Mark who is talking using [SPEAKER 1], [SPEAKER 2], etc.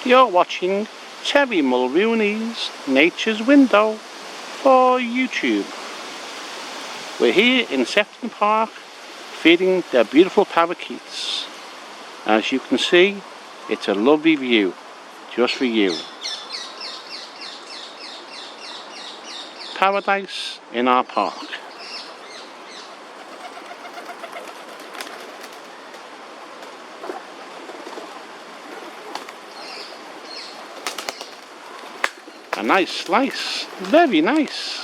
[SPEAKER 1] You're watching Terry Mulrooney's Nature's Window for YouTube. We're here in Sefton Park feeding the beautiful parakeets. As you can see, it's a lovely view just for you. Paradise in our park. A nice slice, very nice.